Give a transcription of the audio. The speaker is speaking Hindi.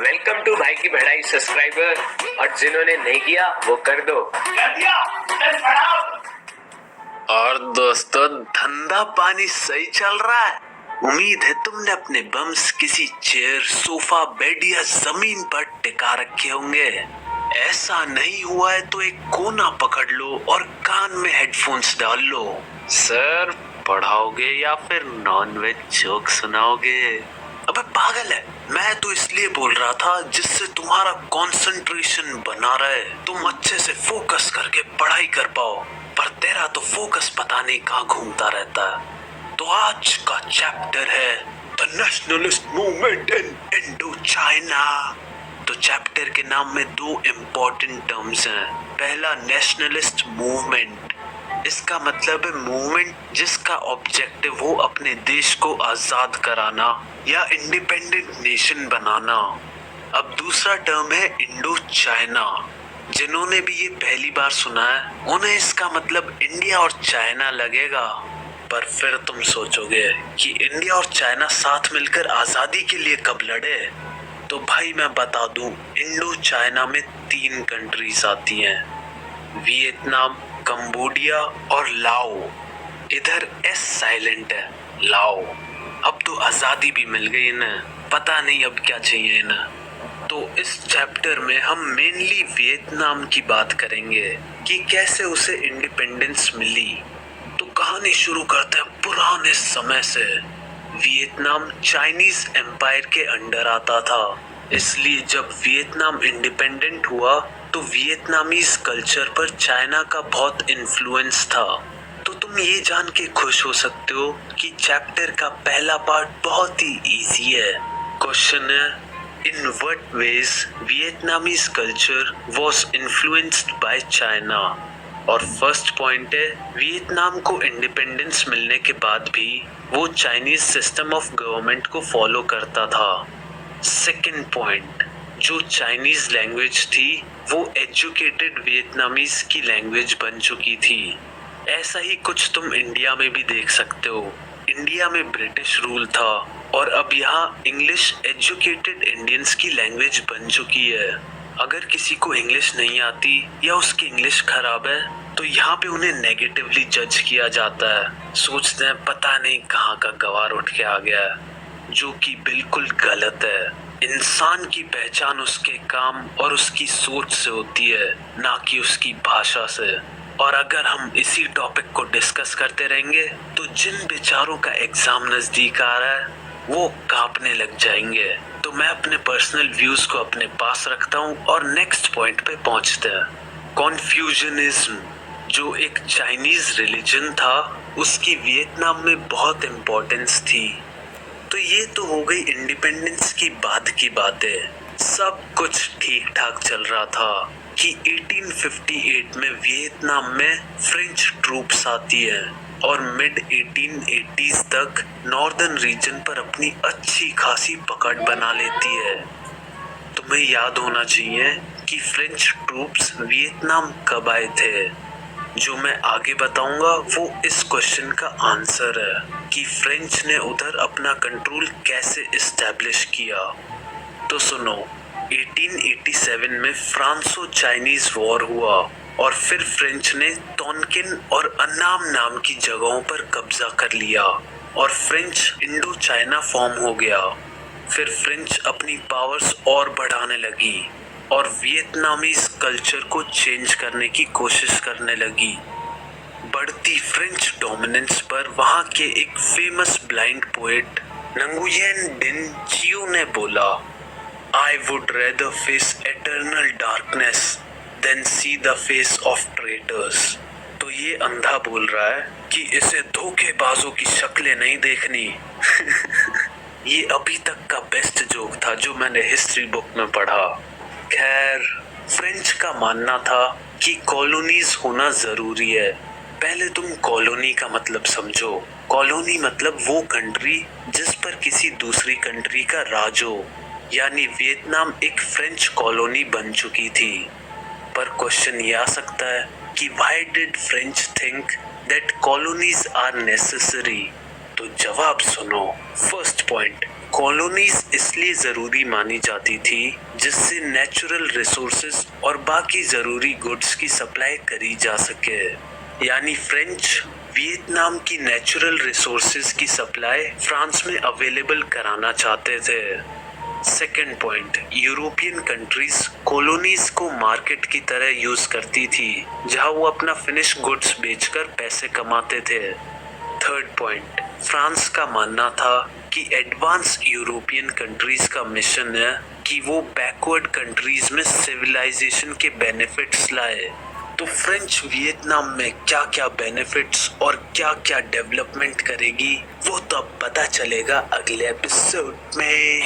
वेलकम टू भाई की बड़ाई सब्सक्राइबर, और जिन्होंने नहीं किया वो कर दो। कर दिया, और दोस्तों, धंधा पानी सही चल रहा है। उम्मीद है तुमने अपने बम्स किसी चेयर, सोफा, बेड या जमीन पर टिका रखे होंगे। ऐसा नहीं हुआ है तो एक कोना पकड़ लो और कान में हेडफोन्स डाल लो। सर, पढ़ाओगे या फिर नॉनवेज जोक सुनाओगे? अबे पागल है, मैं तो इसलिए बोल रहा था जिससे तुम्हारा कंसंट्रेशन बना रहे, तुम अच्छे से फोकस करके पढ़ाई कर पाओ। पर तेरा तो फोकस पता नहीं कहाँ घूमता रहता है। तो आज का चैप्टर है the nationalist movement in Indo China. तो चैप्टर के नाम में दो इम्पोर्टेंट टर्म्स हैं। पहला, नेशनलिस्ट मूवमेंट। इसका मतलब है मूवमेंट जिसका ऑब्जेक्टिव हो अपने देश को आजाद कराना या इंडिपेंडेंट नेशन बनाना। अब दूसरा टर्म है इंडो चाइना। जिन्होंने भी ये पहली बार सुना है उन्हें इसका मतलब इंडिया और चाइना लगेगा। पर फिर तुम सोचोगे कि इंडिया और चाइना साथ मिलकर आजादी के लिए कब लड़े? तो भाई मैं बता दूं, इंडो चाइना में 3 कंट्रीज आती हैं, वियतनाम, कंबोडिया और लाओ। इधर एस साइलेंट है, लाओ। अब तो आजादी भी मिल गई इन्हें, पता नहीं अब क्या चाहिए इन्हें। तो इस चैप्टर में हम मेनली वियतनाम की बात करेंगे कि कैसे उसे इंडिपेंडेंस मिली। तो कहानी शुरू करते हैं पुराने समय से। वियतनाम चाइनीज एम्पायर के अंडर आता था, इसलिए जब वियतनाम इंडिपेंडेंट हुआ तो वियतनामीज कल्चर पर चाइना का बहुत इन्फ्लुएंस था। तो तुम ये जान के खुश हो सकते हो कि चैप्टर का पहला पार्ट बहुत ही इजी है। क्वेश्चन है, in what ways Vietnamese culture was influenced by China. और फर्स्ट पॉइंट है, वियतनाम को इंडिपेंडेंस मिलने के बाद भी वो चाइनीज सिस्टम ऑफ गवर्नमेंट को फॉलो करता था। सेकंड पॉइंट, जो चाइनीज लैंग्वेज थी वो एजुकेटेड वियतनामीज की लैंग्वेज बन चुकी थी। ऐसा ही कुछ तुम इंडिया में भी देख सकते हो। इंडिया में ब्रिटिश रूल था और अब यहाँ इंग्लिश एजुकेटेड इंडियंस की लैंग्वेज बन चुकी है। अगर किसी को इंग्लिश नहीं आती या उसकी इंग्लिश खराब है तो यहाँ पे उन्हें नेगेटिवली जज किया जाता है। सोचते हैं पता नहीं कहाँ का गवार उठ के आ गया है, जो कि बिल्कुल गलत है। इंसान की पहचान उसके काम और उसकी सोच से होती है, ना कि उसकी भाषा से। और अगर हम इसी टॉपिक को डिस्कस करते रहेंगे तो जिन बेचारों का एग्जाम नजदीक आ रहा है वो कांपने लग जाएंगे। तो मैं अपने पर्सनल व्यूज को अपने पास रखता हूँ और नेक्स्ट पॉइंट पे पहुंचते हैं। कॉन्फ्यूजनिज्म, जो एक चाइनीज रिलीजन था, उसकी वियतनाम में बहुत इम्पोर्टेंस थी। तो ये तो हो गई इंडिपेंडेंस की बाद की बातें। सब कुछ ठीक ठाक चल रहा था कि 1858 में वियतनाम में फ्रेंच ट्रूप्स आती है और मिड 1880s तक नॉर्दर्न रीजन पर अपनी अच्छी खासी पकड़ बना लेती है। तुम्हें याद होना चाहिए कि फ्रेंच ट्रूप्स वियतनाम कब आए थे। जो मैं आगे बताऊंगा वो इस क्वेश्चन का आंसर है कि फ्रेंच ने उधर अपना कंट्रोल कैसे इस्टेब्लिश किया। तो सुनो, 1887 में फ्रांसो चाइनीज वॉर हुआ और फिर फ्रेंच ने टोनकिन और अन्नाम नाम की जगहों पर कब्जा कर लिया और फ्रेंच इंडो चाइना फॉर्म हो गया। फिर फ्रेंच अपनी पावर्स और बढ़ाने लगी और वियतनामीज कल्चर को चेंज करने की कोशिश करने लगी। बढ़ती फ्रेंच डोमिनेंस पर वहां के एक फेमस ब्लाइंड पोएट नंगुयेन डिन चियो ने बोला, I would rather face eternal darkness than see the face of traitors। तो ये अंधा बोल रहा है कि इसे धोखेबाजों की शक्लें नहीं देखनी। ये अभी तक का बेस्ट जोक था जो मैंने हिस्ट्री बुक में पढ़ा। खैर, फ्रेंच का मानना था कि कॉलोनीज होना जरूरी है। पहले तुम कॉलोनी का मतलब समझो। कॉलोनी मतलब वो कंट्री जिस पर किसी दूसरी कंट्री का राज हो, यानी वियतनाम एक फ्रेंच कॉलोनी बन चुकी थी। पर क्वेश्चन ये आ सकता है कि why did French think that colonies are necessary. तो जवाब सुनो। फर्स्ट पॉइंट, कॉलोनीज इसलिए जरूरी मानी जाती थी जिससे नेचुरल रिसोर्सेज और बाकी जरूरी गुड्स की सप्लाई करी जा सके। यानी फ्रेंच वियतनाम की नेचुरल रिसोर्सेज की सप्लाई फ्रांस में अवेलेबल कराना चाहते थे। Second point, European countries colonies को मार्केट की तरह यूज करती थी जहां वो अपना फिनिश गुड्स बेचकर पैसे कमाते थे। थर्ड पॉइंट, फ्रांस का मानना था कि एडवांस यूरोपियन कंट्रीज का मिशन है कि वो बैकवर्ड कंट्रीज में सिविलाइजेशन के बेनिफिट्स लाए। तो फ्रेंच वियतनाम में क्या क्या बेनिफिट्स और क्या क्या डेवलपमेंट करेगी वो तो अब पता चलेगा अगले एपिसोड में।